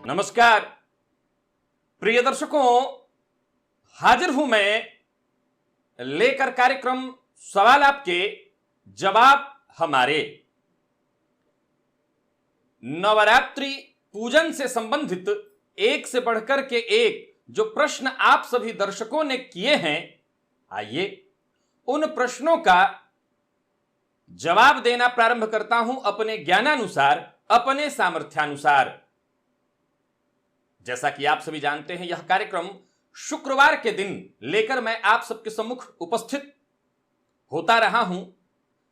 नमस्कार प्रिय दर्शकों, हाजिर हूं मैं लेकर कार्यक्रम सवाल आपके जवाब हमारे। नवरात्रि पूजन से संबंधित एक से बढ़कर के एक जो प्रश्न आप सभी दर्शकों ने किए हैं, आइए उन प्रश्नों का जवाब देना प्रारंभ करता हूं अपने ज्ञानानुसार, अपने सामर्थ्यानुसार। जैसा कि आप सभी जानते हैं, यह कार्यक्रम शुक्रवार के दिन लेकर मैं आप सबके सम्मुख उपस्थित होता रहा हूं,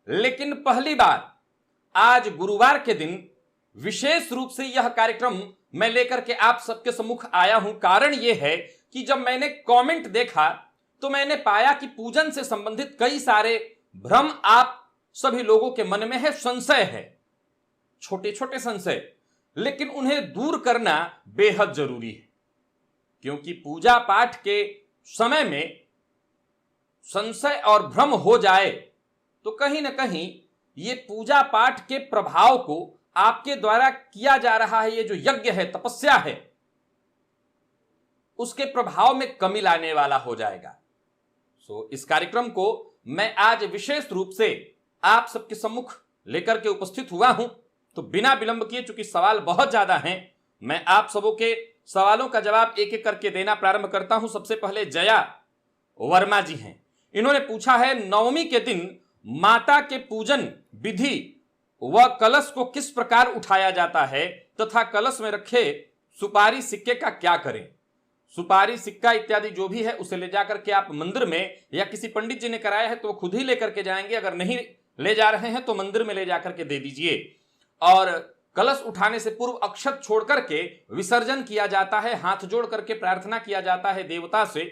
लेकिन पहली बार आज गुरुवार के दिन विशेष रूप से यह कार्यक्रम मैं लेकर के आप सबके सम्मुख आया हूं। कारण यह है कि जब मैंने कमेंट देखा तो मैंने पाया कि पूजन से संबंधित कई सारे भ्रम आप सभी लोगों के मन में है, संशय है, छोटे छोटे संशय, लेकिन उन्हें दूर करना बेहद जरूरी है। क्योंकि पूजा पाठ के समय में संशय और भ्रम हो जाए तो कहीं ना कहीं ये पूजा पाठ के प्रभाव को, आपके द्वारा किया जा रहा है ये जो यज्ञ है, तपस्या है, उसके प्रभाव में कमी लाने वाला हो जाएगा। इस कार्यक्रम को मैं आज विशेष रूप से आप सबके सम्मुख लेकर के उपस्थित हुआ हूं, तो बिना विलंब किए, चूंकि सवाल बहुत ज्यादा हैं, मैं आप सबों के सवालों का जवाब एक एक करके देना प्रारंभ करता हूं। सबसे पहले जया वर्मा जी हैं, इन्होंने पूछा है नवमी के दिन माता के पूजन विधि व कलश को किस प्रकार उठाया जाता है तथा कलश में रखे सुपारी सिक्के का क्या करें। सुपारी सिक्का इत्यादि जो भी है उसे ले जाकर के आप मंदिर में, या किसी पंडित जी ने कराया है तो वो खुद ही लेकर के जाएंगे, अगर नहीं ले जा रहे हैं तो मंदिर में ले जाकर के दे दीजिए। और कलश उठाने से पूर्व अक्षत छोड़ करके विसर्जन किया जाता है, हाथ जोड़ करके प्रार्थना किया जाता है देवता से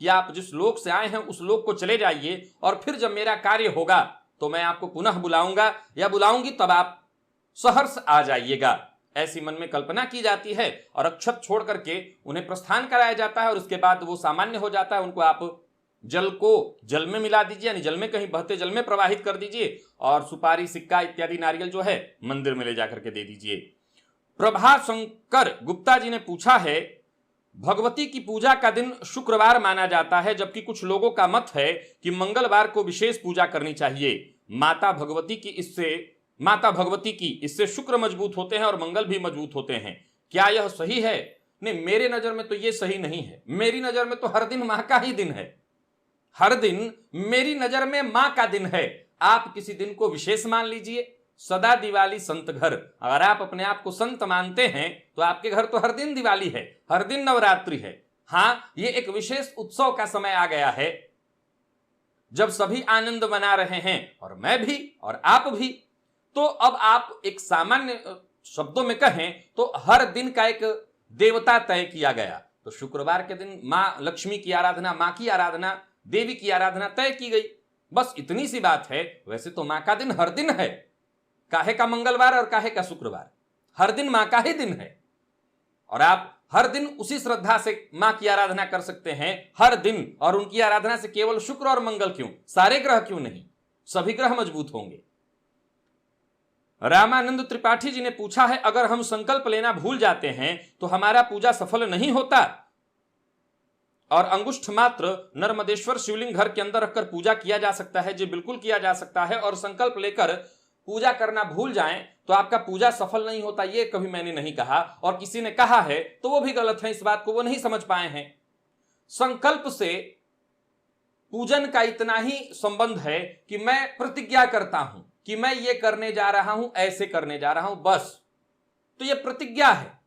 कि आप जिस लोक से आए हैं उस लोक को चले जाइए, और फिर जब मेरा कार्य होगा तो मैं आपको पुनः बुलाऊंगा या बुलाऊंगी, तब आप सहर्ष आ जाइएगा, ऐसी मन में कल्पना की जाती है। और अक्षत छोड़ करके उन्हें प्रस्थान कराया जाता है, और उसके बाद वो सामान्य हो जाता है। उनको आप जल को जल में मिला दीजिए, यानी जल में, कहीं बहते जल में प्रवाहित कर दीजिए, और सुपारी सिक्का इत्यादि नारियल जो है मंदिर में ले जाकर के दे दीजिए। प्रभा शंकर गुप्ता जी ने पूछा है भगवती की पूजा का दिन शुक्रवार माना जाता है, जबकि कुछ लोगों का मत है कि मंगलवार को विशेष पूजा करनी चाहिए। माता भगवती की इससे शुक्र मजबूत होते हैं और मंगल भी मजबूत होते हैं, क्या यह सही है? नहीं, मेरे नजर में तो यह सही नहीं है। मेरी नजर में तो हर दिन मां का ही दिन है, हर दिन मेरी नजर में मां का दिन है। आप किसी दिन को विशेष मान लीजिए, सदा दिवाली संत घर। अगर आप अपने आप को संत मानते हैं तो आपके घर तो हर दिन दिवाली है, हर दिन नवरात्रि है। हां, ये एक विशेष उत्सव का समय आ गया है जब सभी आनंद मना रहे हैं, और मैं भी और आप भी। तो अब आप एक सामान्य शब्दों में कहें तो हर दिन का एक देवता तय किया गया। तो शुक्रवार के दिन मां लक्ष्मी की आराधना, मां की आराधना, देवी की आराधना तय की गई, बस इतनी सी बात है। वैसे तो मां का दिन हर दिन है, काहे का मंगलवार और काहे का शुक्रवार, हर दिन मां का ही दिन है। और आप हर दिन उसी श्रद्धा से मां की आराधना कर सकते हैं, हर दिन। और उनकी आराधना से केवल शुक्र और मंगल क्यों, सारे ग्रह क्यों नहीं, सभी ग्रह मजबूत होंगे। रामानंद त्रिपाठी जी ने पूछा है अगर हम संकल्प लेना भूल जाते हैं तो हमारा पूजा सफल नहीं होता, और अंगुष्ठ मात्र नर्मदेश्वर शिवलिंग घर के अंदर रखकर पूजा किया जा सकता है? जी बिल्कुल किया जा सकता है। और संकल्प लेकर पूजा करना भूल जाएं तो आपका पूजा सफल नहीं होता, ये कभी मैंने नहीं कहा, और किसी ने कहा है तो वो भी गलत है। इस बात को वो नहीं समझ पाए हैं। संकल्प से पूजन का इतना ही संबंध है कि मैं प्रतिज्ञा करता हूं कि मैं ये करने जा रहा हूं, ऐसे करने जा रहा हूं, बस। तो ये प्रतिज्ञा है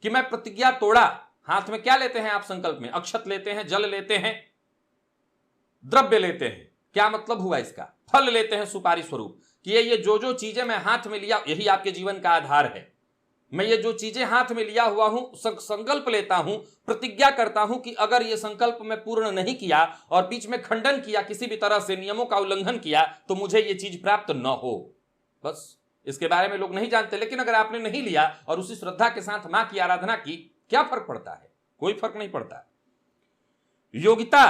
कि मैं प्रतिज्ञा तोड़ा। हाथ में क्या लेते हैं आप संकल्प में? अक्षत लेते हैं, जल लेते हैं, द्रव्य लेते हैं। क्या मतलब हुआ इसका? फल लेते हैं सुपारी स्वरूप कि ये जो चीजें मैं हाथ में लिया, यही आपके जीवन का आधार है। मैं ये जो चीजें हाथ में लिया हुआ हूं, संकल्प लेता हूं, प्रतिज्ञा करता हूं कि अगर ये संकल्प मैं पूर्ण नहीं किया और बीच में खंडन किया, किसी भी तरह से नियमों का उल्लंघन किया, तो मुझे ये चीज प्राप्त न हो। बस इसके बारे में लोग नहीं जानते। लेकिन अगर आपने नहीं लिया और उसी श्रद्धा के साथ मां की आराधना की, क्या फर्क पड़ता है? कोई फर्क नहीं पड़ता। योगिता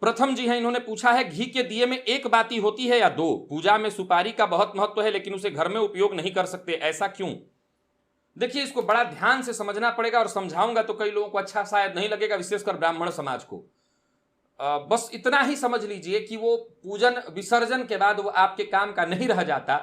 प्रथम जी हैं, इन्होंने पूछा है घी के दिए में एक बाती होती है या दो? पूजा में सुपारी का बहुत महत्व है लेकिन उसे घर में उपयोग नहीं कर सकते, ऐसा क्यों? देखिए, इसको बड़ा ध्यान से समझना पड़ेगा और समझाऊंगा तो कई लोगों को अच्छा शायद नहीं लगेगा, विशेषकर ब्राह्मण समाज को। बस इतना ही समझ लीजिए कि वो पूजन विसर्जन के बाद वो आपके काम का नहीं रह जाता,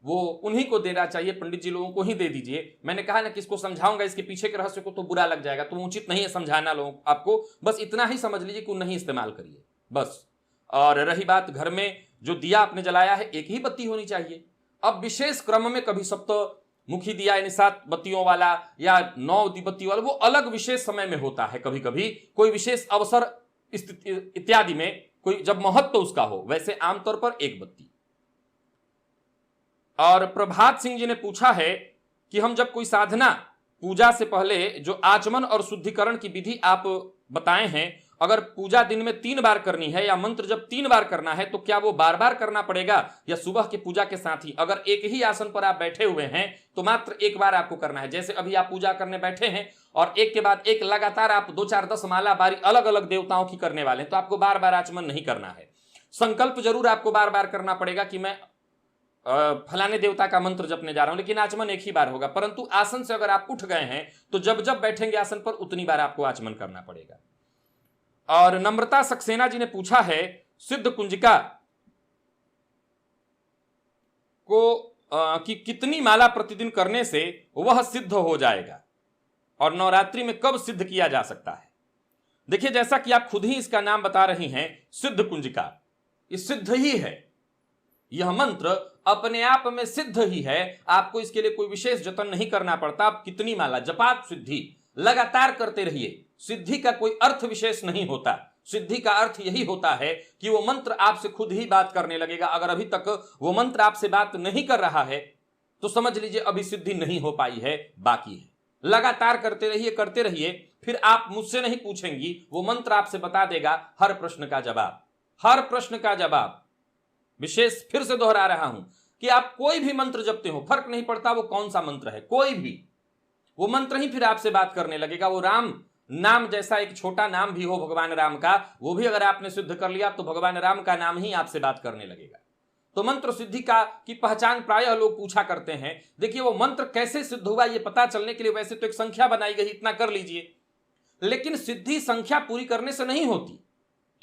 वो उन्हीं को देना चाहिए, पंडित जी लोगों को ही दे दीजिए। मैंने कहा ना कि इसको समझाऊंगा, इसके पीछे के रहस्य को तो बुरा लग जाएगा, तो उचित नहीं है समझाना लोगों आपको। बस इतना ही समझ लीजिए कि नहीं इस्तेमाल करिए बस। और रही बात घर में जो दिया आपने जलाया है, एक ही बत्ती होनी चाहिए। अब विशेष क्रम में कभी सप्तमुखी दिया यानी 7 बत्तियों वाला या 9 बत्ती वाला, वो अलग विशेष समय में होता है। कभी कभी कोई विशेष अवसर इत्यादि में कोई जब महत्व उसका हो, वैसे आमतौर पर 1 बत्ती। और प्रभात सिंह जी ने पूछा है कि हम जब कोई साधना पूजा से पहले जो आचमन और शुद्धिकरण की विधि आप बताए हैं, अगर पूजा दिन में 3 बार करनी है या मंत्र जब 3 बार करना है तो क्या वो बार बार करना पड़ेगा या सुबह की पूजा के साथ ही? अगर एक ही आसन पर आप बैठे हुए हैं तो मात्र 1 बार आपको करना है। जैसे अभी आप पूजा करने बैठे हैं और एक के बाद एक लगातार आप 2 4 10 माला बारी अलग अलग देवताओं की करने वाले हैं, तो आपको बार बार आचमन नहीं करना है। संकल्प जरूर आपको बार बार करना पड़ेगा कि मैं फलाने देवता का मंत्र जपने जा रहा हूं, लेकिन आचमन एक ही बार होगा। परंतु आसन से अगर आप उठ गए हैं तो जब जब बैठेंगे आसन पर उतनी बार आपको आचमन करना पड़ेगा। और नम्रता सक्सेना जी ने पूछा है सिद्ध कुंजिका को कि कितनी माला प्रतिदिन करने से वह सिद्ध हो जाएगा और नवरात्रि में कब सिद्ध किया जा सकता है? देखिए, जैसा कि आप खुद ही इसका नाम बता रही हैं, सिद्ध कुंजिका, ये सिद्ध ही है। यह मंत्र अपने आप में सिद्ध ही है, आपको इसके लिए कोई विशेष जतन नहीं करना पड़ता। आप कितनी माला जपात सिद्धि लगातार करते रहिए। सिद्धि का कोई अर्थ विशेष नहीं होता। सिद्धि का अर्थ यही होता है कि वो मंत्र आपसे खुद ही बात करने लगेगा। अगर अभी तक वो मंत्र आपसे बात नहीं कर रहा है तो समझ लीजिए अभी सिद्धि नहीं हो पाई है, बाकी है। लगातार करते रहिए, करते रहिए, फिर आप मुझसे नहीं पूछेंगी, वो मंत्र आपसे बता देगा हर प्रश्न का जवाब। हर प्रश्न का जवाब। विशेष फिर से दोहरा रहा हूं कि आप कोई भी मंत्र जपते हो, फर्क नहीं पड़ता वो कौन सा मंत्र है, कोई भी, वो मंत्र ही फिर आपसे बात करने लगेगा। वो राम नाम जैसा एक छोटा नाम भी हो भगवान राम का, वो भी अगर आपने सिद्ध कर लिया तो भगवान राम का नाम ही आपसे बात करने लगेगा। तो मंत्र सिद्धि की पहचान प्रायः लोग पूछा करते हैं। देखिए, वो मंत्र कैसे सिद्ध हुआ ये पता चलने के लिए वैसे तो एक संख्या बनाई गई, इतना कर लीजिए, लेकिन सिद्धि संख्या पूरी करने से नहीं होती।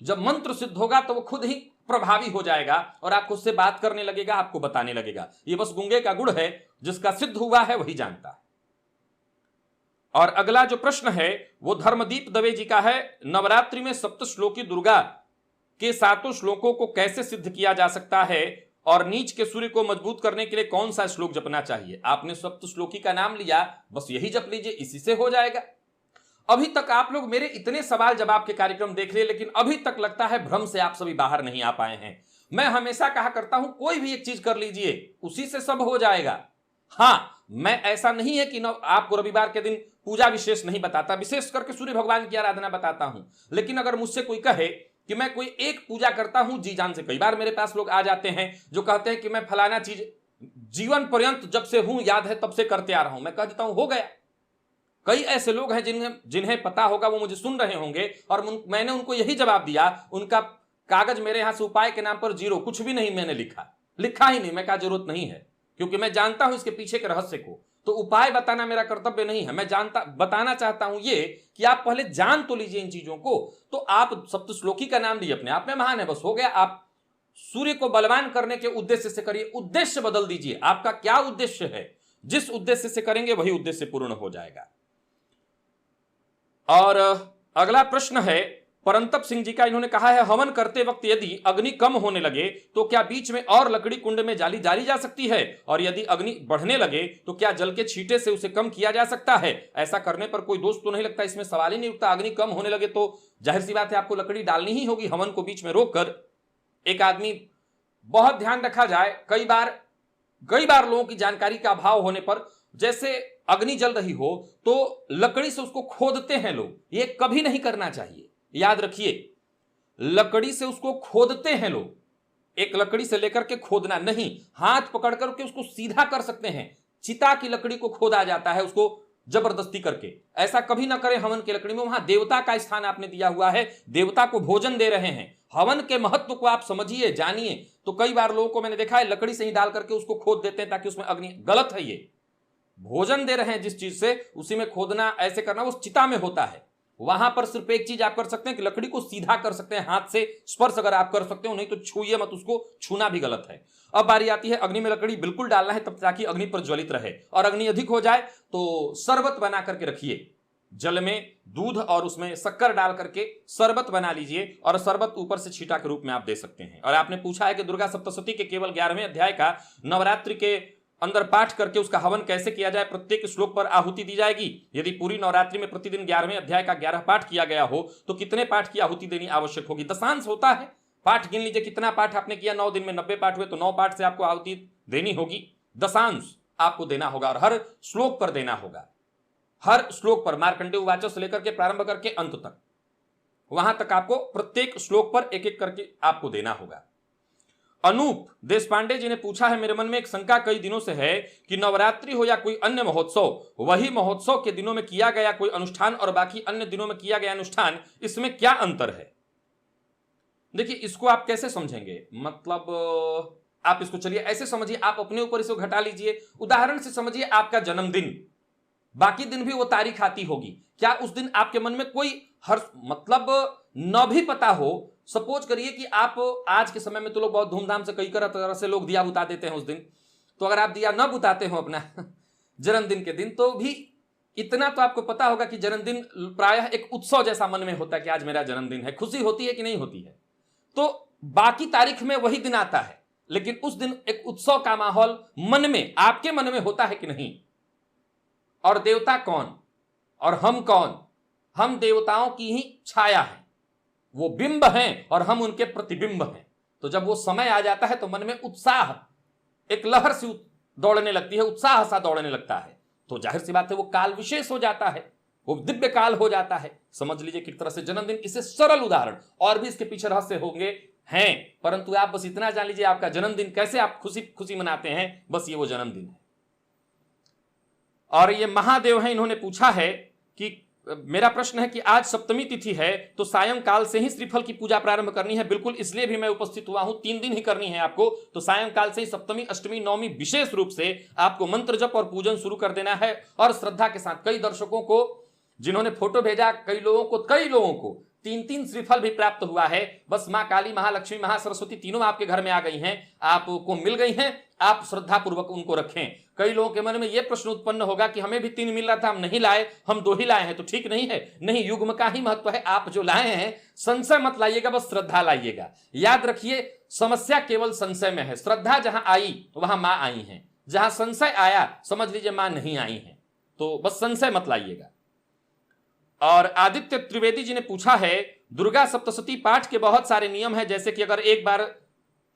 जब मंत्र सिद्ध होगा तो वो खुद ही प्रभावी हो जाएगा और आपको उससे बात करने लगेगा, आपको बताने लगेगा। ये बस गूंगे का गुड़ है, जिसका सिद्ध हुआ है वही जानता है। और अगला जो प्रश्न है वो धर्मदीप दवे जी का है। नवरात्रि में सप्तश्लोकी दुर्गा के 7 श्लोकों को कैसे सिद्ध किया जा सकता है और नीच के सूर्य को मजबूत करने के लिए कौन सा श्लोक जपना चाहिए? आपने सप्तश्लोकी का नाम लिया, बस यही जप लीजिए, इसी से हो जाएगा। अभी तक आप लोग मेरे इतने सवाल जवाब के कार्यक्रम देख लिए, लेकिन अभी तक लगता है भ्रम से आप सभी बाहर नहीं आ पाए हैं। मैं हमेशा कहा करता हूं कोई भी एक चीज कर लीजिए, उसी से सब हो जाएगा। हाँ, मैं ऐसा नहीं है कि आपको रविवार के दिन पूजा विशेष नहीं बताता, विशेष करके सूर्य भगवान की आराधना बताता हूं। लेकिन अगर मुझसे कोई कहे कि मैं कोई एक पूजा करता हूं जी जान से, कई बार मेरे पास लोग आ जाते हैं जो कहते हैं कि मैं फलाना चीज जीवन पर्यंत जब से हूं याद है तब से करते आ रहा हूं। मैं कह देता हूं हो गया। कई ऐसे लोग हैं जिन्हें पता होगा, वो मुझे सुन रहे होंगे, और मैंने उनको यही जवाब दिया। उनका कागज मेरे यहां से उपाय के नाम पर 0, कुछ भी नहीं मैंने लिखा ही नहीं। मैं कहा जरूरत नहीं है, क्योंकि मैं जानता हूं इसके पीछे के रहस्य को। तो उपाय बताना मेरा कर्तव्य नहीं है। मैं बताना चाहता हूं ये कि आप पहले जान तो लीजिए इन चीजों को। तो आप सप्तश्लोकी का नाम लिए, अपने आप में महान है, बस हो गया। आप सूर्य को बलवान करने के उद्देश्य से करिए, उद्देश्य बदल दीजिए। आपका क्या उद्देश्य है, जिस उद्देश्य से करेंगे वही उद्देश्य पूर्ण हो जाएगा। और अगला प्रश्न है परंतप सिंह जी का। इन्होंने कहा है हवन करते वक्त यदि अग्नि कम होने लगे तो क्या बीच में और लकड़ी कुंड में डाली जा सकती है, और यदि अग्नि बढ़ने लगे तो क्या जल के छींटे से उसे कम किया जा सकता है? ऐसा करने पर कोई दोष तो नहीं लगता? इसमें सवाल ही नहीं उठता। अग्नि कम होने लगे तो जाहिर सी बात है आपको लकड़ी डालनी ही होगी। हवन को बीच में रोककर एक आदमी, बहुत ध्यान रखा जाए, कई बार लोगों की जानकारी का अभाव होने पर, जैसे अग्नि जल रही हो तो लकड़ी से उसको खोदते हैं लोग। ये कभी नहीं करना चाहिए, याद रखिए। लकड़ी से उसको खोदते हैं लोग। एक लकड़ी से लेकर के खोदना नहीं, हाथ पकड़ करके उसको सीधा कर सकते हैं। चिता की लकड़ी को खोदा जाता है उसको जबरदस्ती करके। ऐसा कभी ना करें हवन की लकड़ी में। वहां देवता का स्थान आपने दिया हुआ है, देवता को भोजन दे रहे हैं। हवन के महत्व को आप समझिए, जानिए। तो कई बार लोगों को मैंने देखा है लकड़ी से ही डाल करके उसको खोद देते हैं ताकि उसमें अग्नि, गलत है ये। भोजन दे रहे हैं जिस चीज से, उसी में खोदना, ऐसे करना, वो चिता में होता है। वहां पर सिर्फ एक चीज आप कर सकते हैं कि लकड़ी को सीधा कर सकते हैं, हाथ से स्पर्श अगर आप कर सकते हो, नहीं तो छूइए मत उसको, छूना भी गलत है। अब बारी आती है अग्नि में लकड़ी बिल्कुल डालना है तब, ताकि अग्नि पर ज्वलित रहे, और अग्नि अधिक हो जाए तो शरबत बना करके रखिए, जल में दूध और उसमें शक्कर डाल करके शरबत बना लीजिए, और शरबत ऊपर से छींटा के रूप में आप दे सकते हैं। और आपने पूछा है कि दुर्गा सप्तशती के केवल 11वें अध्याय का नवरात्रि के अंदर पाठ करके उसका हवन कैसे किया जाए, प्रत्येक श्लोक पर आहुति दी जाएगी। यदि पूरी नवरात्रि में प्रतिदिन 11वें अध्याय का 11 पाठ किया गया हो तो कितने पाठ की आहुति देनी आवश्यक होगी? दशांश होता है, पाठ गिन लीजिए कितना पाठ आपने किया, 9 दिन में 90 पाठ हुए तो 9 पाठ से आपको आहुति देनी होगी, दशांश आपको देना होगा, और हर श्लोक पर देना होगा। हर श्लोक पर मार्कंडेय उवाच से लेकर के प्रारंभ करके अंत तक, वहां तक आपको प्रत्येक श्लोक पर एक एक करके आपको देना होगा। अनूप देशपांडे जी ने पूछा है, मेरे मन में एक शंका कई दिनों से है कि नवरात्रि हो या कोई अन्य महोत्सव, वही महोत्सव के दिनों में किया गया कोई अनुष्ठान और बाकी अन्य दिनों में किया गया अनुष्ठान, इसमें क्या अंतर है? देखिए, इसको आप कैसे समझेंगे, मतलब आप इसको चलिए ऐसे समझिए, आप अपने ऊपर इसको घटा लीजिए। उदाहरण से समझिए आपका जन्मदिन, बाकी दिन भी वो तारीख आती होगी, क्या उस दिन आपके मन में कोई हर्ष, मतलब न भी पता हो, सपोज करिए कि आप आज के समय में तो लोग बहुत धूमधाम से कई तरह से लोग दिया बुता देते हैं उस दिन, तो अगर आप दिया न बुताते हो अपना जन्मदिन के दिन, तो भी इतना तो आपको पता होगा कि जन्मदिन प्रायः एक उत्सव जैसा मन में होता है कि आज मेरा जन्मदिन है। खुशी होती है कि नहीं होती है? तो बाकी तारीख में वही दिन आता है, लेकिन उस दिन एक उत्सव का माहौल मन में, आपके मन में होता है कि नहीं? और देवता कौन और हम कौन? हम देवताओं की ही छाया है, वो बिंब हैं और हम उनके प्रतिबिंब हैं। तो जब वो समय आ जाता है तो मन में उत्साह, एक लहर सी दौड़ने लगती है, उत्साह सा दौड़ने लगता है, तो जाहिर सी बात है वो काल विशेष हो जाता है, वो दिव्य काल हो जाता है। समझ लीजिए किस तरह से जन्मदिन, इसे सरल उदाहरण, और भी इसके पीछे रहस्य होंगे हैं, परंतु आप बस इतना जान लीजिए आपका जन्मदिन कैसे आप खुशी खुशी मनाते हैं, बस ये वो जन्मदिन है। और ये महादेव हैं, इन्होंने पूछा है कि मेरा प्रश्न है कि आज सप्तमी तिथि है तो सायंकाल से ही श्रीफल की पूजा प्रारंभ करनी है? बिल्कुल, इसलिए भी मैं उपस्थित हुआ हूं, 3 दिन ही करनी है आपको, तो सायंकाल से ही सप्तमी, अष्टमी, नवमी विशेष रूप से आपको मंत्र जप और पूजन शुरू कर देना है। और श्रद्धा के साथ कई दर्शकों को जिन्होंने फोटो भेजा, कई लोगों को 3-3 श्रीफल भी प्राप्त हुआ है। बस मां काली, महालक्ष्मी, महासरस्वती तीनों आपके घर में आ गई हैं, आपको मिल गई हैं, आप श्रद्धा पूर्वक उनको रखें। कई लोगों के मन में यह प्रश्न उत्पन्न होगा कि हमें भी 3 मिल रहा था, हम नहीं लाए, हम 2 ही लाए हैं, तो ठीक नहीं है? नहीं, युग्म का ही महत्व है। आप जो लाए हैं संशय मत लाइएगा, बस श्रद्धा लाइएगा। याद रखिए, समस्या केवल संशय में है। श्रद्धा जहां आई वहां मां आई हैं, जहां संशय आया समझ लीजिए मां नहीं आई हैं, तो बस संशय मत लाइएगा। और आदित्य त्रिवेदी जी ने पूछा है, दुर्गा सप्तशती पाठ के बहुत सारे नियम हैं, जैसे कि अगर एक बार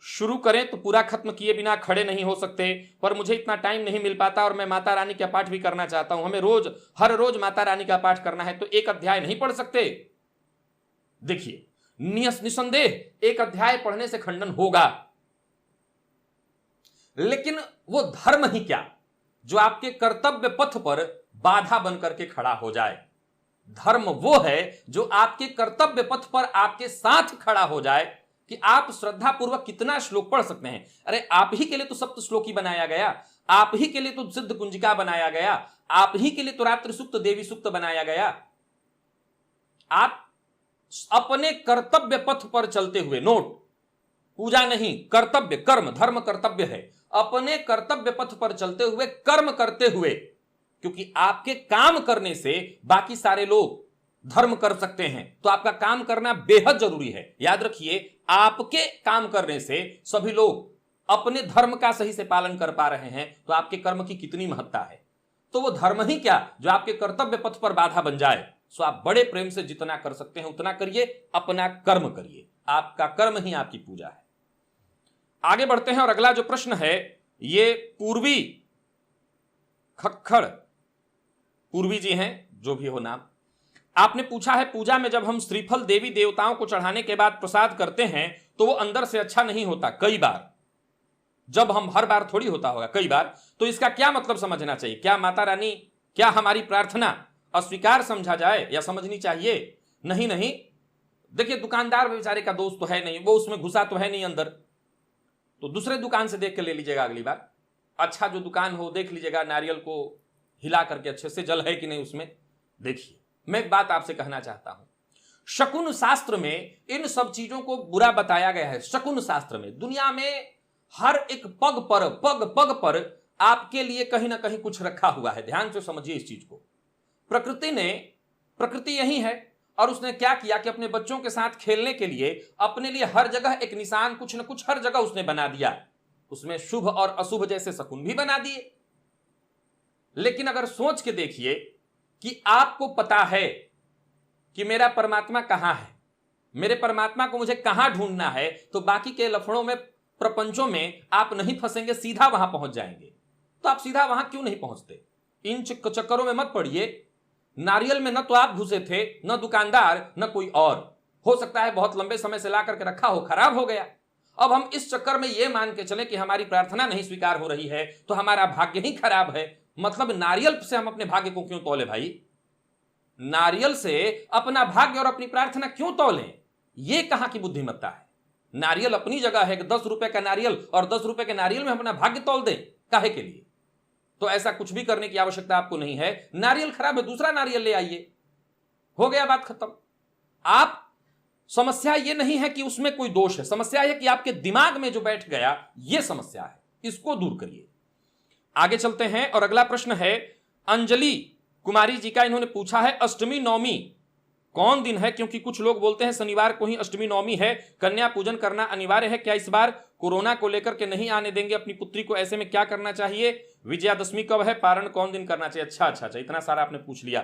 शुरू करें तो पूरा खत्म किए बिना खड़े नहीं हो सकते, पर मुझे इतना टाइम नहीं मिल पाता और मैं माता रानी का पाठ भी करना चाहता हूं, हमें हर रोज माता रानी का पाठ करना है, तो एक अध्याय नहीं पढ़ सकते? देखिए, निसंदेह एक अध्याय पढ़ने से खंडन होगा, लेकिन वो धर्म ही क्या जो आपके कर्तव्य पथ पर बाधा बनकर के खड़ा हो जाए। धर्म वो है जो आपके कर्तव्य पथ पर आपके साथ खड़ा हो जाए कि आप श्रद्धा पूर्वक कितना श्लोक पढ़ सकते हैं। अरे आप ही के लिए तो सप्त श्लोकी बनाया गया, आप ही के लिए तो सिद्ध कुंजिका बनाया गया, आप ही के लिए तो रात्रि सूक्त, देवी सूक्त बनाया गया। आप अपने कर्तव्य पथ पर चलते हुए, नोट, पूजा नहीं, कर्तव्य, कर्म, धर्म कर्तव्य है, अपने कर्तव्य पथ पर चलते हुए कर्म करते हुए, क्योंकि आपके काम करने से बाकी सारे लोग धर्म कर सकते हैं, तो आपका काम करना बेहद जरूरी है। याद रखिए, आपके काम करने से सभी लोग अपने धर्म का सही से पालन कर पा रहे हैं, तो आपके कर्म की कितनी महत्ता है। तो वो धर्म ही क्या जो आपके कर्तव्य पथ पर बाधा बन जाए। सो आप बड़े प्रेम से जितना कर सकते हैं उतना करिए, अपना कर्म करिए, आपका कर्म ही आपकी पूजा है। आगे बढ़ते हैं और अगला जो प्रश्न है, ये पूर्वी खक्खड़, पूर्वी जी हैं, जो भी हो नाम, आपने पूछा है, पूजा में जब हम श्रीफल देवी देवताओं को चढ़ाने के बाद प्रसाद करते हैं तो वो अंदर से अच्छा नहीं होता। कई बार, जब हम, हर बार थोड़ी होता होगा, कई बार, तो इसका क्या मतलब समझना चाहिए? क्या माता रानी, क्या हमारी प्रार्थना अस्वीकार समझा जाए या समझनी चाहिए? नहीं नहीं, देखिए दुकानदार बेचारे का दोस्त तो है नहीं, वो उसमें घुसा तो है नहीं अंदर, तो दूसरे दुकान से देख के ले लीजिएगा अगली बार। अच्छा जो दुकान हो देख लीजिएगा, नारियल को हिला करके अच्छे से, जल है कि नहीं उसमें देखिए। मैं एक बात आपसे कहना चाहता हूं, शकुन शास्त्र में इन सब चीजों को बुरा बताया गया है। शकुन शास्त्र में दुनिया में हर एक पग पर आपके लिए कहीं ना कहीं कुछ रखा हुआ है। ध्यान से समझिए इस चीज को। प्रकृति यही है, और उसने क्या किया कि अपने बच्चों के साथ खेलने के लिए अपने लिए हर जगह एक निशान, कुछ न कुछ हर जगह उसने बना दिया। उसमें शुभ और अशुभ जैसे शकुन भी बना दिए। लेकिन अगर सोच के देखिए कि आपको पता है कि मेरा परमात्मा कहां है, मेरे परमात्मा को मुझे कहां ढूंढना है, तो बाकी के लफड़ों में, प्रपंचों में आप नहीं फंसेंगे, सीधा वहां पहुंच जाएंगे। तो आप सीधा वहां क्यों नहीं पहुंचते? इन चक्करों में मत पड़िए। नारियल में न तो आप घुसे थे, न दुकानदार, न कोई और। हो सकता है बहुत लंबे समय से ला करके रखा हो, खराब हो गया। अब हम इस चक्कर में यह मान के चले कि हमारी प्रार्थना नहीं स्वीकार हो रही है तो हमारा भाग्य ही खराब है। मतलब नारियल से हम अपने भाग्य को क्यों तौले भाई? नारियल से अपना भाग्य और अपनी प्रार्थना क्यों तौलें? यह कहां की बुद्धिमत्ता है? नारियल अपनी जगह है कि 10 रुपए का नारियल, और 10 रुपए के नारियल में अपना भाग्य तौल दें, काहे के लिए? तो ऐसा कुछ भी करने की आवश्यकता आपको नहीं है। नारियल खराब है, दूसरा नारियल ले आइए, हो गया, बात खत्म। आप, समस्या यह नहीं है कि उसमें कोई दोष है, समस्या है कि आपके दिमाग में जो बैठ गया, यह समस्या है। इसको दूर करिए। आगे चलते हैं और अगला प्रश्न है अंजलि कुमारी जी का। इन्होंने पूछा है अष्टमी नवमी कौन दिन है? क्योंकि कुछ लोग बोलते हैं शनिवार को ही अष्टमी नवमी है, कन्या पूजन करना अनिवार्य है क्या? इस बार कोरोना को लेकर के नहीं आने देंगे अपनी पुत्री को, ऐसे में क्या करना चाहिए? विजयादशमी कब है? पारण कौन दिन करना चाहिए? अच्छा, इतना सारा आपने पूछ लिया।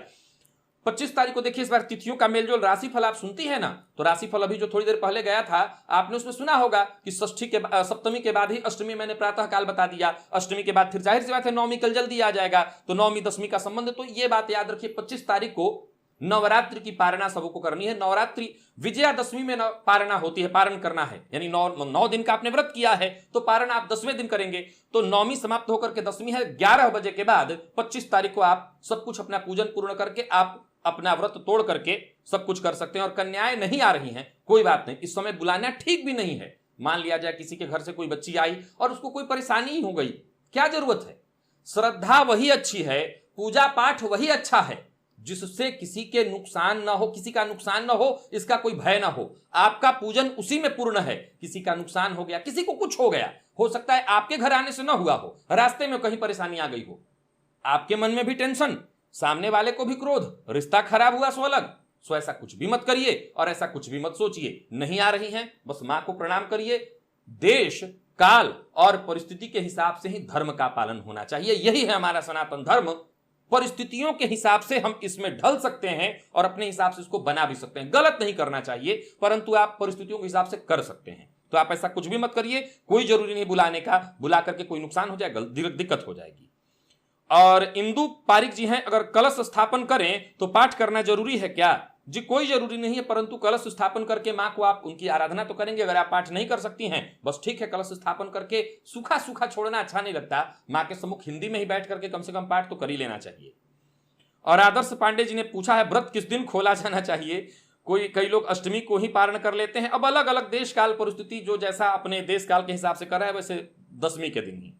25 तारीख को देखिए, इस बार तिथियों का मेलजोल। राशिफल आप सुनती है ना, तो राशिफल अभी जो थोड़ी देर पहले गया था, आपने उसमें सुना होगा कि सप्तमी के बाद ही अष्टमी मैंने प्रातः काल बता दिया। अष्टमी के बाद फिर जाहिर सी बात है नवमी कल जल्दी आ जाएगा, तो नवमी दशमी का संबंध। तो ये बात याद रखिए, 25 तारीख को नवरात्रि की पारणा सबको करनी है। नवरात्रि विजयादशमी में पारणा होती है, पारण करना है, यानी 9 दिन का आपने व्रत किया है तो पारण आप 10वें दिन करेंगे। तो नवमी समाप्त होकर के दशमी है, 11 बजे के बाद 25 तारीख को आप सब कुछ अपना पूजन पूर्ण करके आप अपना व्रत तोड़ करके सब कुछ कर सकते हैं। और कन्याएं नहीं आ रही हैं, कोई बात नहीं, इस समय बुलाना ठीक भी नहीं है। मान लिया जाए किसी के घर से कोई बच्ची आई और उसको कोई परेशानी ही हो गई, क्या जरूरत है? श्रद्धा वही अच्छी है, पूजा पाठ वही अच्छा है जिससे किसी के नुकसान ना हो, किसी का नुकसान ना हो, इसका कोई भय ना हो। आपका पूजन उसी में पूर्ण है। किसी का नुकसान हो गया, किसी को कुछ हो गया, हो सकता है आपके घर आने से ना हुआ हो, रास्ते में कहीं परेशानी आ गई हो, आपके मन में भी टेंशन, सामने वाले को भी क्रोध, रिश्ता खराब हुआ सो अलग। सो ऐसा कुछ भी मत करिए और ऐसा कुछ भी मत सोचिए। नहीं आ रही हैं, बस मां को प्रणाम करिए। देश काल और परिस्थिति के हिसाब से ही धर्म का पालन होना चाहिए, यही है हमारा सनातन धर्म। परिस्थितियों के हिसाब से हम इसमें ढल सकते हैं और अपने हिसाब से इसको बना भी सकते हैं। गलत नहीं करना चाहिए, परंतु आप परिस्थितियों के हिसाब से कर सकते हैं। तो आप ऐसा कुछ भी मत करिए, कोई जरूरी नहीं बुलाने का, बुला करके कोई नुकसान हो जाएगा, दिक्कत हो जाएगी। और इंदु पारिक जी हैं, अगर कलश स्थापन करें तो पाठ करना जरूरी है क्या? जी कोई जरूरी नहीं है, परंतु कलश स्थापन करके मां को आप उनकी आराधना तो करेंगे। अगर आप पाठ नहीं कर सकती हैं, बस ठीक है, कलश स्थापन करके सूखा सूखा छोड़ना अच्छा नहीं लगता। मां के सम्मुख हिंदी में ही बैठ करके कम से कम पाठ तो कर ही लेना चाहिए। और आदर्श पांडे जी ने पूछा है व्रत किस दिन खोला जाना चाहिए? कई लोग अष्टमी को ही पारण कर लेते हैं। अब अलग अलग देश काल परिस्थिति जो जैसा अपने देश काल के हिसाब से कर रहा है, वैसे दशमी के दिन ही।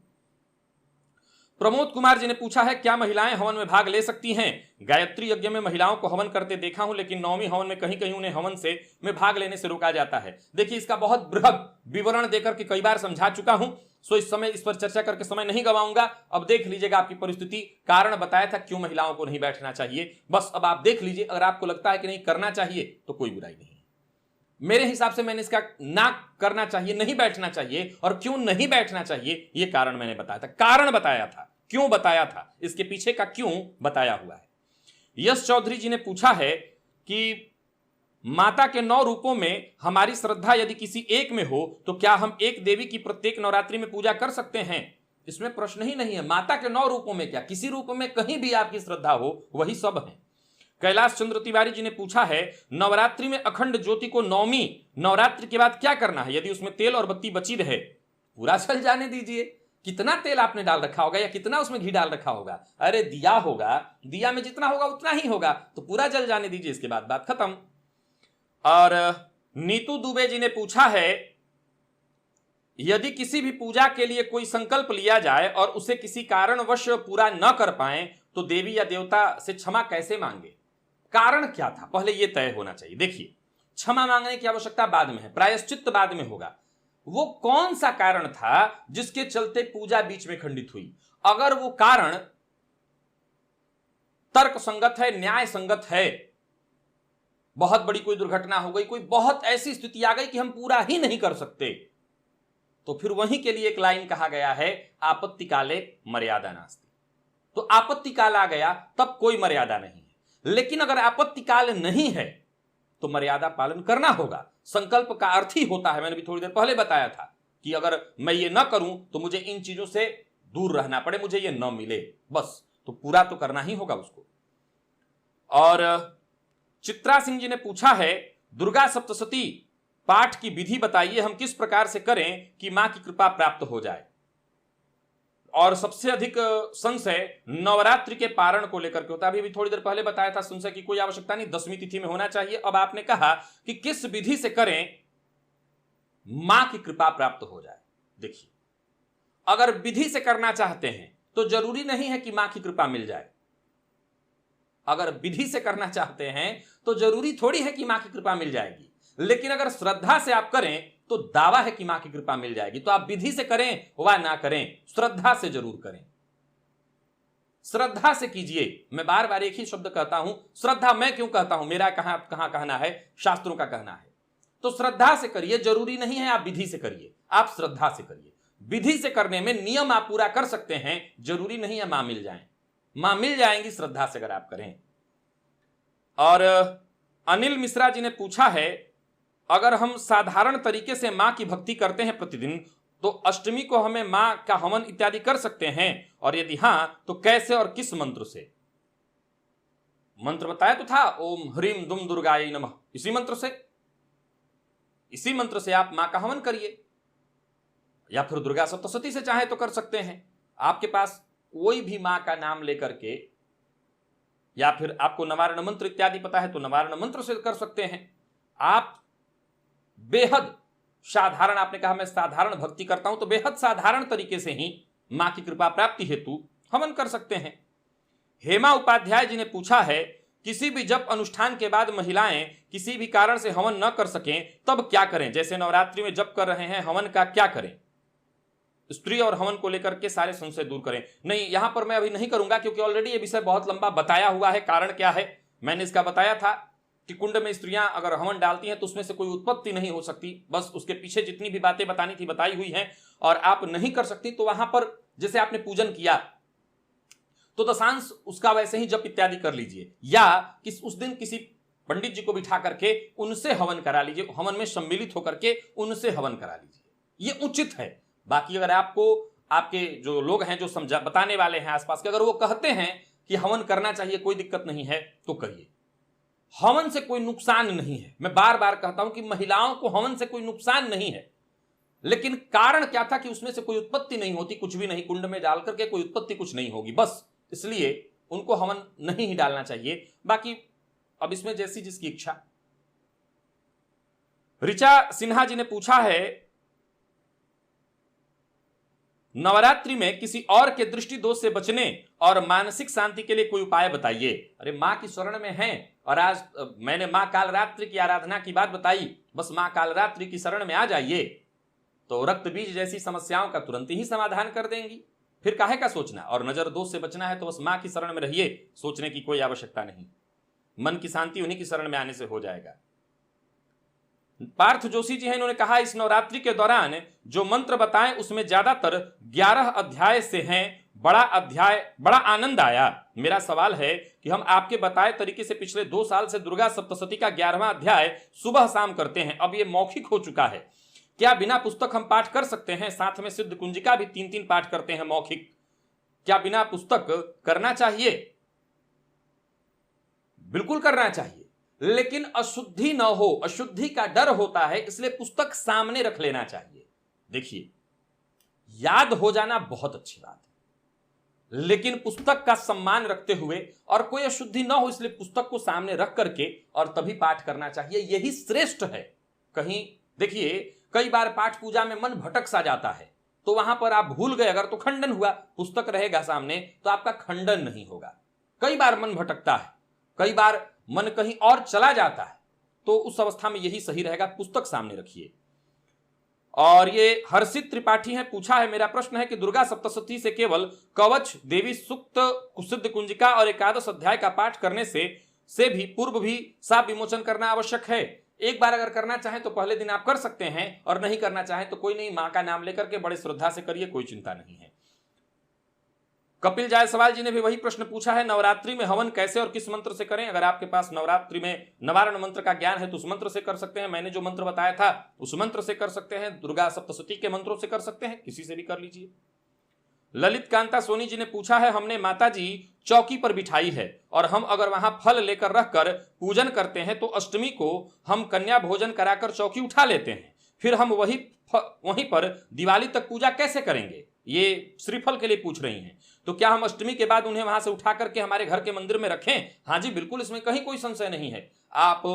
प्रमोद कुमार जी ने पूछा है क्या महिलाएं हवन में भाग ले सकती हैं? गायत्री यज्ञ में महिलाओं को हवन करते देखा हूं, लेकिन नवमी हवन में कहीं कहीं उन्हें हवन में भाग लेने से रोका जाता है। देखिए, इसका बहुत बृहद विवरण देकर के कई बार समझा चुका हूं, सो इस समय इस पर चर्चा करके समय नहीं गवाऊंगा। अब देख लीजिएगा आपकी परिस्थिति, कारण बताया था क्यों महिलाओं को नहीं बैठना चाहिए। बस अब आप देख लीजिए, अगर आपको लगता है कि नहीं करना चाहिए तो कोई बुराई नहीं। मेरे हिसाब से मैंने इसका ना करना चाहिए, नहीं बैठना चाहिए, और क्यों नहीं बैठना चाहिए यह कारण मैंने बताया था। कारण बताया था, क्यों बताया था, इसके पीछे का क्यों बताया हुआ है। यश चौधरी जी ने पूछा है कि माता के 9 रूपों में हमारी श्रद्धा यदि किसी एक में हो तो क्या हम एक देवी की प्रत्येक नवरात्रि में पूजा कर सकते हैं? इसमें प्रश्न ही नहीं है। माता के 9 रूपों में क्या, किसी रूप में कहीं भी आपकी श्रद्धा हो, वही सब है। कैलाश चंद्र तिवारी जी ने पूछा है नवरात्रि में अखंड ज्योति को नवमी नवरात्रि के बाद क्या करना है? यदि उसमें तेल और बत्ती बची रहे, पूरा जल जाने दीजिए। कितना तेल आपने डाल रखा होगा या कितना उसमें घी डाल रखा होगा? अरे दिया होगा, दिया में जितना होगा उतना ही होगा, तो पूरा जल जाने दीजिए, इसके बाद बात खत्म। और नीतू दुबे जी ने पूछा है यदि किसी भी पूजा के लिए कोई संकल्प लिया जाए और उसे किसी कारणवश पूरा न कर पाए तो देवी या देवता से क्षमा कैसे मांगे, कारण क्या था, पहले यह तय होना चाहिए। देखिए, क्षमा मांगने की आवश्यकता बाद में है, प्रायश्चित बाद में होगा। वो कौन सा कारण था जिसके चलते पूजा बीच में खंडित हुई? अगर वो कारण तर्क संगत है, न्याय संगत है, बहुत बड़ी कोई दुर्घटना हो गई, कोई बहुत ऐसी स्थिति आ गई कि हम पूरा ही नहीं कर सकते, तो फिर वहीं के लिए एक लाइन कहा गया है, आपत्ति काले मर्यादा नास्ति। तो आपत्ति काल आ गया तब कोई मर्यादा नहीं है। लेकिन अगर आपत्ति काल नहीं है तो मर्यादा पालन करना होगा। संकल्प का अर्थ ही होता है, मैंने भी थोड़ी देर पहले बताया था कि अगर मैं ये ना करूं तो मुझे इन चीजों से दूर रहना पड़े, मुझे ये न मिले, बस, तो पूरा तो करना ही होगा उसको। और चित्रा सिंह जी ने पूछा है, दुर्गा सप्तशती पाठ की विधि बताइए, हम किस प्रकार से करें कि मां की कृपा प्राप्त हो जाए। और सबसे अधिक संशय नवरात्रि के पारण को लेकर के होता है। अभी थोड़ी देर पहले बताया था, संशय की कोई आवश्यकता नहीं, 10वीं तिथि में होना चाहिए। अब आपने कहा कि किस विधि से करें मां की कृपा प्राप्त हो जाए। देखिए, अगर विधि से करना चाहते हैं तो जरूरी नहीं है कि मां की कृपा मिल जाए। अगर विधि से करना चाहते हैं तो जरूरी थोड़ी है कि मां की कृपा मिल जाएगी। लेकिन अगर श्रद्धा से आप करें तो दावा है कि मां की कृपा मिल जाएगी। तो आप विधि से करें वा ना करें, श्रद्धा से जरूर करें, श्रद्धा से कीजिए। मैं बार बार एक ही शब्द कहता हूं, श्रद्धा मैं क्यों कहता हूं, मेरा कहां कहना है, शास्त्रों का कहना है। तो श्रद्धा से करिए, जरूरी नहीं है आप विधि से करिए, आप श्रद्धा से करिए। विधि से करने में नियम आप पूरा कर सकते हैं, जरूरी नहीं है मां मिल जाए, मां मिल जाएंगी श्रद्धा से अगर आप करें। और अनिल मिश्रा जी ने पूछा है, अगर हम साधारण तरीके से मां की भक्ति करते हैं प्रतिदिन, तो अष्टमी को हमें मां का हवन इत्यादि कर सकते हैं, और यदि हां तो कैसे और किस मंत्र से? मंत्र बताया तो था, ओम ह्रीम दुम दुर्गाय नमः, इसी मंत्र से आप मां का हवन करिए, या फिर दुर्गा सप्तशती से चाहे तो कर सकते हैं। आपके पास कोई भी मां का नाम लेकर के, या फिर आपको नवारण मंत्र इत्यादि पता है तो नवारण मंत्र से कर सकते हैं। आप बेहद साधारण, आपने कहा मैं साधारण भक्ति करता हूं, तो बेहद साधारण तरीके से ही मां की कृपा प्राप्ति हेतु हवन कर सकते हैं। हेमा उपाध्याय जी ने पूछा है, किसी भी जप अनुष्ठान के बाद महिलाएं किसी भी कारण से हवन न कर सकें तब क्या करें? जैसे नवरात्रि में जप कर रहे हैं, हवन का क्या करें? स्त्री और हवन को लेकर के सारे संशय दूर करें। नहीं, यहां पर मैं अभी नहीं करूंगा, क्योंकि ऑलरेडी ये विषय बहुत लंबा बताया हुआ है। कारण क्या है, मैंने इसका बताया था कि कुंड में स्त्रियां अगर हवन डालती हैं तो उसमें से कोई उत्पत्ति नहीं हो सकती, बस उसके पीछे जितनी भी बातें बतानी थी बताई हुई हैं। और आप नहीं कर सकती तो वहां पर जैसे आपने पूजन किया तो दशांश उसका वैसे ही जप इत्यादि कर लीजिए, या उस दिन किसी पंडित जी को बिठा करके उनसे हवन करा लीजिए, हवन में सम्मिलित होकर के उनसे हवन करा लीजिए, ये उचित है। बाकी अगर आपको आपके जो लोग हैं, जो समझा बताने वाले हैं आसपास के, अगर वो कहते हैं कि हवन करना चाहिए, कोई दिक्कत नहीं है, तो करिए। हवन से कोई नुकसान नहीं है, मैं बार बार कहता हूं कि महिलाओं को हवन से कोई नुकसान नहीं है। लेकिन कारण क्या था कि उसमें से कोई उत्पत्ति नहीं होती, कुछ भी नहीं, कुंड में डाल करके कोई उत्पत्ति कुछ नहीं होगी, बस इसलिए उनको हवन नहीं ही डालना चाहिए। बाकी अब इसमें जैसी जिसकी इच्छा। ऋचा सिन्हा जी ने पूछा है, नवरात्रि में किसी और के दृष्टि दोष से बचने और मानसिक शांति के लिए कोई उपाय बताइए। अरे मां की शरण में हैं, और आज मैंने मां कालरात्रि की आराधना की बात बताई, बस मां कालरात्रि की शरण में आ जाइए तो रक्त बीज जैसी समस्याओं का तुरंत ही समाधान कर देंगी। फिर काहे का सोचना, और नजर दोष से बचना है तो बस मां की शरण में रहिए, सोचने की कोई आवश्यकता नहीं। मन की शांति उन्हीं की शरण में आने से हो जाएगा। पार्थ जोशी जी हैं, इन्होंने कहा, इस नवरात्रि के दौरान जो मंत्र बताएं उसमें ज्यादातर 11 अध्याय से हैं, बड़ा आनंद आया। मेरा सवाल है कि हम आपके बताए तरीके से पिछले 2 साल से दुर्गा सप्तशती का 11वां अध्याय सुबह शाम करते हैं, अब ये मौखिक हो चुका है, क्या बिना पुस्तक हम पाठ कर सकते हैं? साथ में सिद्ध कुंजिका भी 3-3 पाठ करते हैं मौखिक, क्या बिना पुस्तक करना चाहिए? बिल्कुल करना चाहिए, लेकिन अशुद्धि न हो, अशुद्धि का डर होता है, इसलिए पुस्तक सामने रख लेना चाहिए। देखिए, याद हो जाना बहुत अच्छी बात है, लेकिन पुस्तक का सम्मान रखते हुए और कोई अशुद्धि न हो इसलिए पुस्तक को सामने रख करके और तभी पाठ करना चाहिए, यही श्रेष्ठ है। कहीं देखिए, कई बार पाठ पूजा में मन भटक सा जाता है, तो वहां पर आप भूल गए अगर तो खंडन हुआ, पुस्तक रहेगा सामने तो आपका खंडन नहीं होगा। कई बार मन भटकता है, कई बार मन कहीं और चला जाता है, तो उस अवस्था में यही सही रहेगा, पुस्तक सामने रखिए। और ये हर्षित त्रिपाठी है, पूछा है, मेरा प्रश्न है कि दुर्गा सप्तशती से केवल कवच, देवी सूक्त, कुसिद्ध कुंजिका और एकादश अध्याय का पाठ करने से भी पूर्व भी साप विमोचन करना आवश्यक है। एक बार अगर करना चाहें तो पहले दिन आप कर सकते हैं, और नहीं करना चाहें तो कोई नहीं, मां का नाम लेकर के बड़े श्रद्धा से करिए, कोई चिंता नहीं है। कपिल जायसवाल जी ने भी वही प्रश्न पूछा है, नवरात्रि में हवन कैसे और किस मंत्र से करें? अगर आपके पास नवरात्रि में निवारण मंत्र का ज्ञान है तो उस मंत्र से कर सकते हैं, मैंने जो मंत्र बताया था उस मंत्र से कर सकते हैं, दुर्गा सप्तशती के मंत्रों से कर सकते हैं, किसी से भी कर लीजिए। ललित कांता सोनी जी ने पूछा है, हमने माता जी चौकी पर बिठाई है और हम अगर वहां फल लेकर रखकर पूजन करते हैं तो अष्टमी को हम कन्या भोजन कराकर चौकी उठा लेते हैं, फिर हम वहीं पर दिवाली तक पूजा कैसे करेंगे? ये श्रीफल के लिए पूछ रही हैं। तो क्या हम अष्टमी के बाद उन्हें वहां से उठा करके हमारे घर के मंदिर में रखें? हाँ जी बिल्कुल, इसमें कहीं कोई संशय नहीं है। आप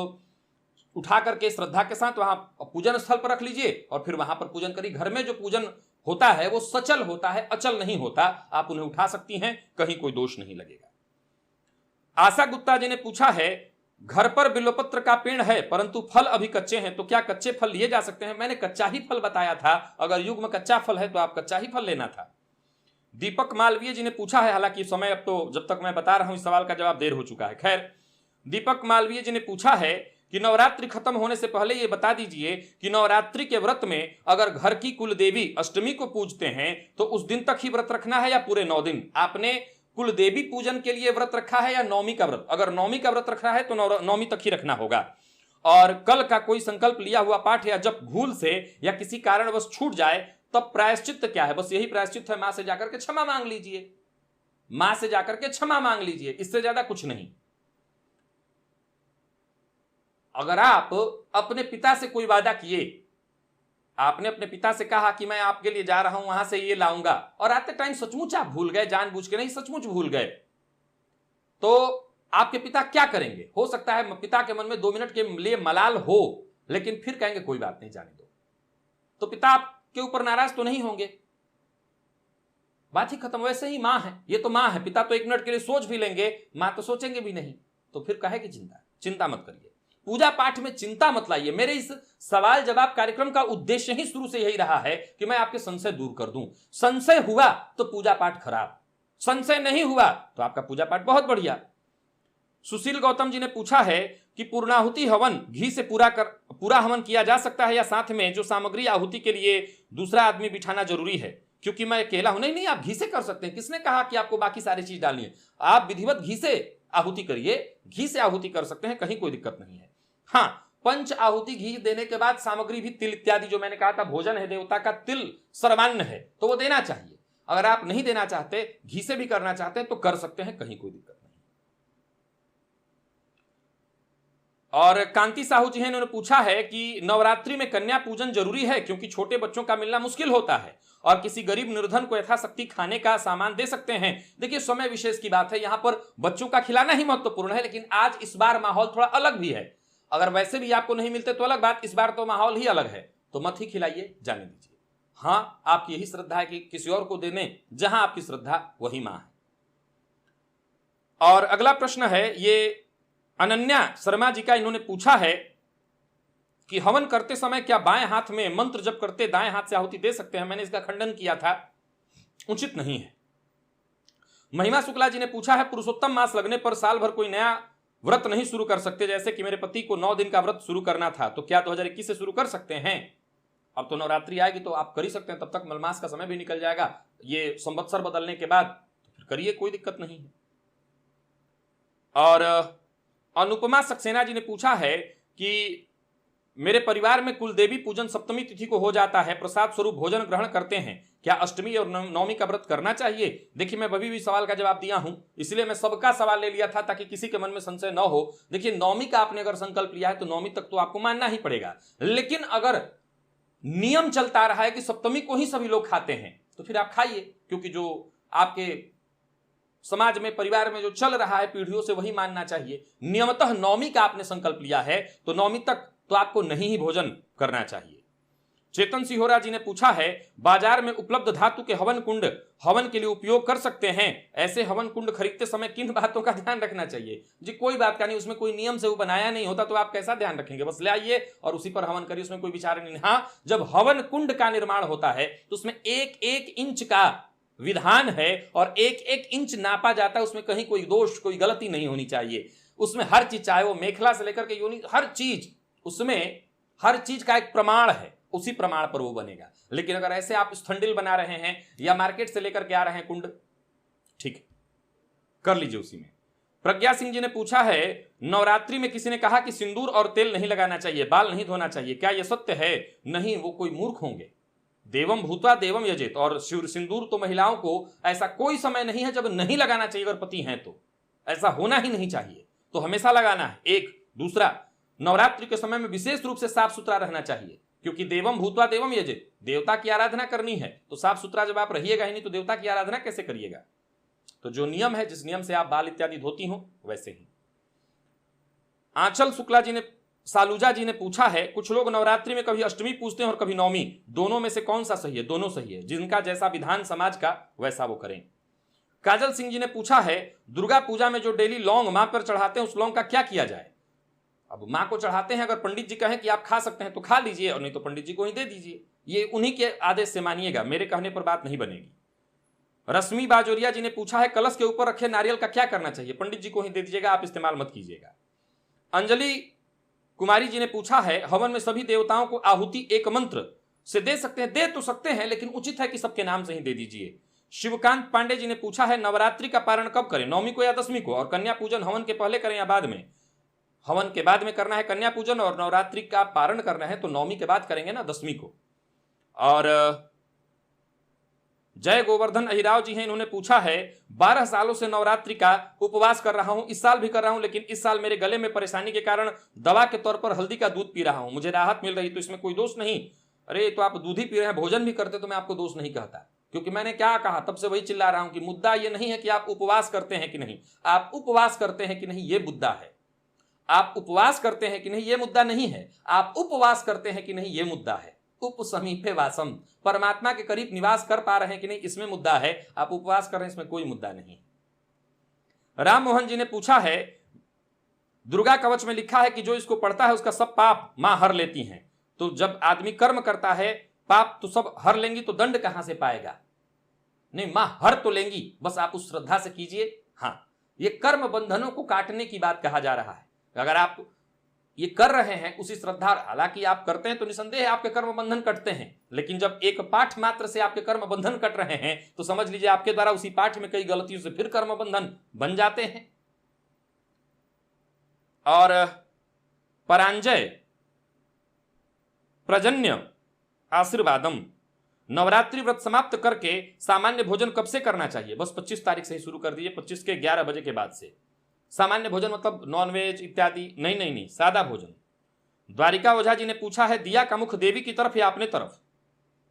उठा करके श्रद्धा के साथ वहां पूजन स्थल पर रख लीजिए और फिर वहां पर पूजन करिए। घर में जो पूजन होता है वो सचल होता है, अचल नहीं होता। आप उन्हें उठा सकती हैं, कहीं कोई दोष नहीं लगेगा। आशा गुप्ता जी ने पूछा है, घर पर बिल्वपत्र का पेड़ है परंतु फल अभी कच्चे हैं, तो क्या कच्चे फल लिए जा सकते हैं? मैंने कच्चा ही फल बताया था, अगर युग में कच्चा फल है तो आप कच्चा ही फल लेना था। दीपक मालवीय जी ने पूछा है, हालांकि समय अब तो जब तक मैं बता रहा हूं इस सवाल का जवाब देर हो चुका है। खैर, दीपक मालवीय जी ने पूछा है कि नवरात्रि खत्म होने से पहले ये बता दीजिए कि नवरात्रि के व्रत में अगर घर की कुल देवी अष्टमी को पूजते हैं तो उस दिन तक ही व्रत रखना है या पूरे 9 दिन? आपने कुल देवी पूजन के लिए व्रत रखा है या नौमी का व्रत? अगर नौमी का व्रत रखना है तो नौमी तक ही रखना होगा। और कल का कोई संकल्प लिया हुआ पाठ या जब भूल से या किसी कारणवश छूट जाए तब प्रायश्चित क्या है? बस यही प्रायश्चित है, मां से जाकर के क्षमा मांग लीजिए, मां से जाकर के क्षमा मांग लीजिए, इससे ज्यादा कुछ नहीं। अगर आप अपने पिता से कोई वादा किए, आपने अपने पिता से कहा कि मैं आपके लिए जा रहा हूं, वहां से ये लाऊंगा, और आते टाइम सचमुच आप भूल गए, जानबूझ के नहीं, सचमुच भूल गए, तो आपके पिता क्या करेंगे? हो सकता है पिता के मन में 2 मिनट के लिए मलाल हो, लेकिन फिर कहेंगे कोई बात नहीं, जाने दो। तो पिता आपके ऊपर नाराज तो नहीं होंगे, बात ही खत्म। वैसे ही मां है, ये तो मां है, पिता तो 1 मिनट के लिए सोच भी लेंगे, मां तो सोचेंगे भी नहीं, तो फिर कहेगी चिंता मत करिए। पूजा पाठ में चिंता मत लाइए। मेरे इस सवाल जवाब कार्यक्रम का उद्देश्य ही शुरू से यही रहा है कि मैं आपके संशय दूर कर दूं। संशय हुआ तो पूजा पाठ खराब, संशय नहीं हुआ तो आपका पूजा पाठ बहुत बढ़िया। सुशील गौतम जी ने पूछा है कि पूर्णाहुति हवन घी से पूरा हवन किया जा सकता है या साथ में जो सामग्री आहुति के लिए दूसरा आदमी बिठाना जरूरी है? क्योंकि मैं अकेला हूं। नहीं, आप घी से कर सकते हैं। किसने कहा कि आपको बाकी सारी चीज डालनी है? आप विधिवत घी से आहुति करिए, घी से आहुति कर सकते हैं, कहीं कोई दिक्कत नहीं है। हाँ, पंच आहुति घी देने के बाद सामग्री भी तिल इत्यादि, जो मैंने कहा था भोजन है देवता का, तिल सर्वान्न है, तो वो देना चाहिए। अगर आप नहीं देना चाहते, घी से भी करना चाहते हैं तो कर सकते हैं, कहीं कोई दिक्कत नहीं। और कांति साहू जी हैं, इन्होंने पूछा है कि नवरात्रि में कन्या पूजन जरूरी है क्योंकि छोटे बच्चों का मिलना मुश्किल होता है और किसी गरीब निर्धन को यथाशक्ति खाने का सामान दे सकते हैं। देखिए, समय विशेष की बात है, यहां पर बच्चों का खिलाना ही महत्वपूर्ण है, लेकिन आज इस बार माहौल थोड़ा अलग भी है। अगर वैसे भी आपको नहीं मिलते तो अलग बात, इस बार तो माहौल ही अलग है, तो मत ही खिलाइए, जाने दीजिए। हाँ, आपकी यही श्रद्धा है कि किसी और को देने, जहां आपकी श्रद्धा वही मां है। और अगला प्रश्न है, ये अनन्या शर्मा जी का, इन्होंने पूछा है कि हवन करते समय क्या बाएं हाथ में मंत्र जप करते दाएं हाथ से आहुति दे सकते हैं? मैंने इसका खंडन किया था, उचित नहीं है। महिमा शुक्ला जी ने पूछा है, पुरुषोत्तम मास लगने पर साल भर कोई नया व्रत नहीं शुरू कर सकते? जैसे कि मेरे पति को 9 दिन का व्रत शुरू करना था, तो क्या 2021 से शुरू कर सकते हैं? अब तो नवरात्रि आएगी तो आप कर ही सकते हैं, तब तक मलमास का समय भी निकल जाएगा, ये संवत्सर बदलने के बाद, तो फिर करिए, कोई दिक्कत नहीं है। और अनुपमा सक्सेना जी ने पूछा है कि मेरे परिवार में कुलदेवी पूजन सप्तमी तिथि को हो जाता है, प्रसाद स्वरूप भोजन ग्रहण करते हैं, क्या अष्टमी और नवमी का व्रत करना चाहिए? देखिए, मैं अभी भी सवाल का जवाब दिया हूं, इसलिए मैं सबका सवाल ले लिया था ताकि किसी के मन में संशय न हो। देखिए, नवमी का आपने अगर संकल्प लिया है तो नवमी तक तो आपको मानना ही पड़ेगा, लेकिन अगर नियम चलता रहा है कि सप्तमी को ही सभी लोग खाते हैं तो फिर आप खाइए, क्योंकि जो आपके समाज में, परिवार में जो चल रहा है पीढ़ियों से, वही मानना चाहिए। नियमतः नवमी का आपने संकल्प लिया है तो नवमी तक तो आपको नहीं ही भोजन करना चाहिए। चेतन सिहोरा जी ने पूछा है, बाजार में उपलब्ध धातु के हवन कुंड हवन के लिए उपयोग कर सकते हैं, ऐसे हवन कुंड खरीदते समय किन बातों का ध्यान रखना चाहिए? जी कोई बात का नहीं, उसमें कोई नियम से वो बनाया नहीं होता तो आप कैसा ध्यान रखेंगे? बस ले आइए और उसी पर हवन करिए, उसमें कोई विचार नहीं। हाँ, जब हवन कुंड का निर्माण होता है तो उसमें एक एक इंच का विधान है और एक एक इंच नापा जाता है, उसमें कहीं कोई दोष कोई गलती नहीं होनी चाहिए। उसमें हर चीज, चाहे वो मेखला से लेकर के योनि, हर चीज, उसमें हर चीज का एक प्रमाण है, उसी प्रमाण पर वो बनेगा। लेकिन अगर ऐसे आप स्थंडिल बना रहे हैं या मार्केट से लेकर के आ रहे हैं कुंड, ठीक है, कर लीजिए उसी में। प्रज्ञा सिंह जी ने पूछा है, नवरात्रि में किसी ने कहा कि सिंदूर और तेल नहीं लगाना चाहिए, बाल नहीं धोना चाहिए, क्या यह सत्य है? नहीं, वो कोई मूर्ख होंगे। देवम भूत्वा देवम यजेत, और सिंदूर तो महिलाओं को ऐसा कोई समय नहीं है जब नहीं लगाना चाहिए। अगर पति हैं तो ऐसा होना ही नहीं चाहिए, तो हमेशा लगाना है। एक दूसरा, नवरात्रि के समय में विशेष रूप से साफ सुथरा रहना चाहिए, क्योंकि देवम भूत्वा देवम यजेत, देवता की आराधना करनी है तो साफ सुथरा जब आप रहिएगा ही नहीं तो देवता की आराधना कैसे करिएगा? तो जो नियम है, जिस नियम से आप बाल इत्यादि धोती हो वैसे ही। आंचल शुक्ला जी ने, सालूजा जी ने पूछा है, कुछ लोग नवरात्रि में कभी अष्टमी पूजते हैं और कभी नवमी, दोनों में से कौन सा सही है? दोनों सही है, जिनका जैसा विधान समाज का वैसा वो करें। काजल सिंह जी ने पूछा है, दुर्गा पूजा में जो डेली लौंग मां पर चढ़ाते हैं उस लौंग का क्या किया जाए? अब मां को चढ़ाते हैं, अगर पंडित जी कहें कि आप खा सकते हैं तो खा लीजिए, और नहीं तो पंडित जी को ही दे दीजिए। ये उन्हीं के आदेश से मानिएगा, मेरे कहने पर बात नहीं बनेगी। रश्मि बाजोरिया जी ने पूछा है, कलश के ऊपर रखे नारियल का क्या करना चाहिए? पंडित जी को ही दे दीजिएगा, आप इस्तेमाल मत कीजिएगा। अंजलि कुमारी जी ने पूछा है, हवन में सभी देवताओं को आहुति एक मंत्र से दे सकते हैं? दे तो सकते हैं, लेकिन उचित है कि सबके नाम से ही दे दीजिए। शिवकांत पांडे जी ने पूछा है, नवरात्रि का पारण कब करें, नवमी को या दशमी को? और कन्या पूजन हवन के पहले करें या बाद में? हवन के बाद में करना है कन्या पूजन, और नवरात्रि का पारण करना है तो नवमी के बाद करेंगे ना, दशमी को। और जय गोवर्धन अहिराव जी हैं, इन्होंने पूछा है, 12 सालों से नवरात्रि का उपवास कर रहा हूं, इस साल भी कर रहा हूं, लेकिन इस साल मेरे गले में परेशानी के कारण दवा के तौर पर हल्दी का दूध पी रहा हूं, मुझे राहत मिल रही, तो इसमें कोई दोष नहीं? अरे तो आप दूध ही पी रहे हैं, भोजन भी करते तो मैं आपको दोष नहीं कहता, क्योंकि मैंने क्या कहा, तब से वही चिल्ला रहा हूं कि मुद्दा ये नहीं है कि आप उपवास करते हैं कि नहीं, आप उपवास करते हैं कि नहीं ये मुद्दा है। आप उपवास करते हैं कि नहीं ये मुद्दा नहीं है, आप उपवास करते हैं कि नहीं ये मुद्दा है। उप समीपे वासम, परमात्मा के करीब निवास कर पा रहे हैं कि नहीं, इसमें मुद्दा है। आप उपवास कर रहे हैं, इसमें कोई मुद्दा नहीं। राम मोहन जी ने पूछा है, दुर्गा कवच में लिखा है कि जो इसको पढ़ता है उसका सब पाप मां हर लेती हैं, तो जब आदमी कर्म करता है पाप तो सब हर लेंगी, तो दंड कहां से पाएगा? नहीं, मां हर तो लेंगी, बस आप उस श्रद्धा से कीजिए। हाँ, ये कर्म बंधनों को काटने की बात कहा जा रहा है। अगर आप ये कर रहे हैं उसी श्रद्धा, हालांकि आप करते हैं तो निसंदेह आपके कर्म बंधन कटते हैं, लेकिन जब एक पाठ मात्र से आपके कर्म बंधन कट रहे हैं तो समझ लीजिए आपके द्वारा उसी पाठ में कई गलतियों से फिर कर्म बंधन बन जाते हैं। और परांजय प्रजन्य आशीर्वादम, नवरात्रि व्रत समाप्त करके सामान्य भोजन कब से करना चाहिए? बस 25 तारीख से ही शुरू कर दीजिए, 25 के 11 बजे के बाद से। सामान्य भोजन मतलब नॉनवेज इत्यादि नहीं, सादा भोजन। द्वारिका ओझा जी ने पूछा है, दिया का मुख देवी की तरफ या अपने तरफ?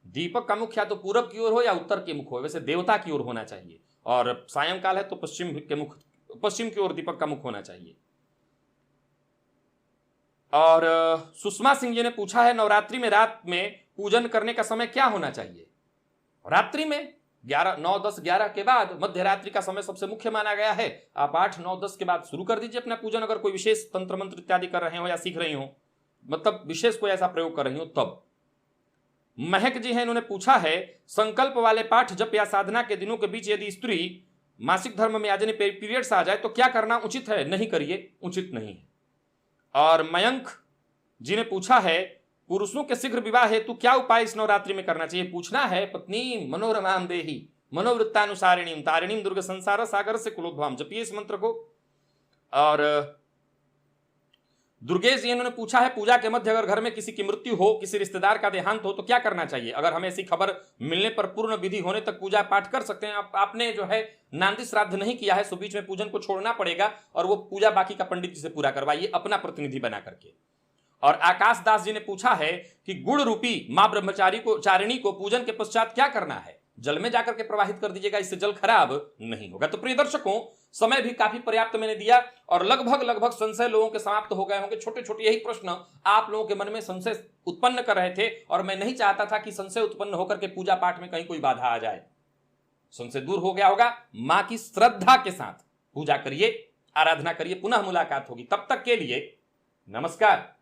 दीपक का मुख या तो पूरब की ओर हो या उत्तर के मुख हो, वैसे देवता की ओर होना चाहिए, और सायंकाल है तो पश्चिम की ओर दीपक का मुख होना चाहिए। और सुषमा सिंह जी ने पूछा है, नवरात्रि में रात में पूजन करने का समय क्या होना चाहिए? रात्रि में 9, 10, 11 के बाद मध्य रात्रि का समय सबसे मुख्य माना गया है। आप 8, 9, 10 के बाद शुरू कर दीजिए अपना पूजन, अगर कोई विशेष तंत्र मंत्र इत्यादि कर रहे हो या सीख रही हो, मतलब विशेष कोई ऐसा प्रयोग कर रही हो तब। महक जी हैं, इन्होंने पूछा है, संकल्प वाले पाठ जप या साधना के दिनों के बीच यदि स्त्री मासिक धर्म में यानी पीरियड्स आ जाए तो क्या करना उचित है? नहीं करिए, उचित नहीं है। और मयंक जी ने पूछा है, पुरुषों के शीघ्र विवाह हेतु क्या उपाय इस नवरात्रि में करना चाहिए? पूछना है, पत्नी मनोरमाम देही मनोवृत्तानुसारिणीम तारिणीम दुर्ग संसार सागर से कुलोद्भवाम, जपिए इस मंत्र को। और दुर्गेश जी ने पूछा है, पूजा के मध्य अगर घर में किसी की मृत्यु हो, किसी रिश्तेदार का देहांत हो तो क्या करना चाहिए? अगर हमें ऐसी खबर मिलने पर पूर्ण विधि होने तक पूजा पाठ कर सकते हैं। आपने जो है नांदी श्राद्ध नहीं किया है, सो बीच में पूजन को छोड़ना पड़ेगा और वो पूजा बाकी का पंडित जी से पूरा करवाइए, अपना प्रतिनिधि बना करके। और आकाश दास जी ने पूछा है कि गुड़ रूपी मां ब्रह्मचारी को चारिणी को पूजन के पश्चात क्या करना है? जल में जाकर के प्रवाहित कर दीजिएगा, इससे जल खराब नहीं होगा। तो प्रिय दर्शकों, समय भी काफी पर्याप्त मैंने दिया और लगभग संशय लोगों के समाप्त हो गए होंगे। छोटे छोटे यही प्रश्न आप लोगों के मन में संशय उत्पन्न कर रहे थे और मैं नहीं चाहता था कि संशय उत्पन्न होकर के पूजा पाठ में कहीं कोई बाधा आ जाए। संशय दूर हो गया होगा। मां की श्रद्धा के साथ पूजा करिए, आराधना करिए, पुनः मुलाकात होगी। तब तक के लिए नमस्कार।